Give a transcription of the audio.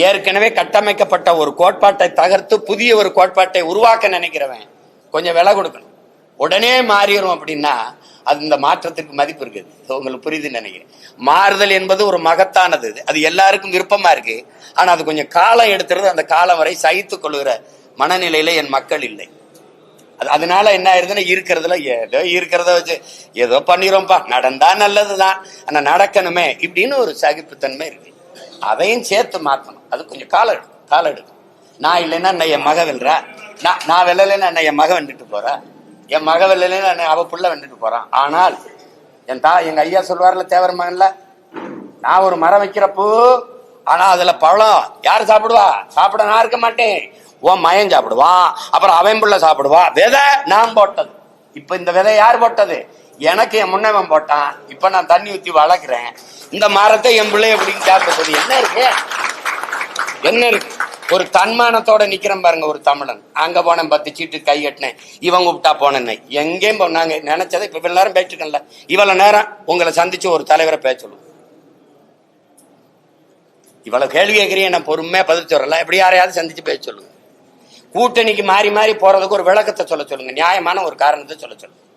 ஏற்கனவே கட்டமைக்கப்பட்ட ஒரு கோட்பாட்டை தகர்த்து புதிய ஒரு கோட்பாட்டை உருவாக்க நினைக்கிறவன் கொஞ்சம் விலை கொடுக்கணும். உடனே மாறிடும் அப்படின்னா அது இந்த மாற்றத்துக்கு மதிப்பு இருக்குது. உங்களுக்கு புரியுதுன்னு நினைக்கிறேன். மாறுதல் என்பது ஒரு மகத்தானது, அது எல்லாருக்கும் விருப்பமா இருக்கு. ஆனா அது கொஞ்சம் காலம் எடுத்துறது. அந்த காலம் வரை சகித்துக் கொள்கிற மனநிலையில என் மக்கள் இல்லை. அதனால என்ன ஆயிருதுன்னா இருக்கிறதுல ஏதோ இருக்கிறத வச்சு ஏதோ பண்ணிடும்ப்பா, நடந்தா நல்லதுதான், ஆனா நடக்கணுமே இப்படின்னு ஒரு சகிப்புத்தன்மை இருக்கு. அதையும் சேர்த்து மாற்றணும். அது கொஞ்சம் காலம் எடுக்கும். நான் இல்லைன்னா என் மக வெல்றா, நான் வெல்லலைன்னா என் மக வெண்டுட்டு போறா, என் மக வெல்லலைன்னா அவ புள்ள வெண்டுட்டு போறான். ஆனால் எங்க ஐயா சொல்வார்ல, தேவர் மகன்ல, நான் ஒரு மரம் வைக்கிறப்போ ஆனா அதுல பழம் யாரு சாப்பிடுவா? சாப்பிட நான் இருக்க மாட்டேன், உன் மயன் சாப்பிடுவான், அப்புறம் அவன் புள்ள சாப்பிடுவா. விதை நான் போட்டது. இப்ப இந்த விதை யார் போட்டது? எனக்கு என் முன்னவன் போட்டான். இப்ப நான் தண்ணி ஊத்தி வளர்க்கிறேன். இந்த மரத்தை என் பிள்ளை எப்படின்னு சாப்பிடுறது என்ன இருக்கு? என்ன இருக்கு? ஒரு தன்மானத்தோட நிக்கிறேன் பாருங்க ஒரு தமிழன். அங்க போனேன், 10 சீட்டு கை கட்டினேன், இவங்க கூப்பிட்டா போனேன், எங்கேயும் நாங்க நினைச்சதை இப்ப எல்லாரும் பேச்சுக்கல. இவ்வளவு நேரம் உங்களை சந்திச்சு ஒரு தலைவரை பேச சொல்லுவோம். இவ்வளவு கேள்வி கேட்கிறீங்க, நான் பொறுமையா பதில் சொல்லல. எப்படி யாரையாவது சந்திச்சு பேச சொல்லுங்க. கூட்டணிக்கு மாறி மாறி போறதுக்கு ஒரு விளக்கத்தை சொல்ல சொல்லுங்க, நியாயமான ஒரு காரணத்தை சொல்ல சொல்லுங்க.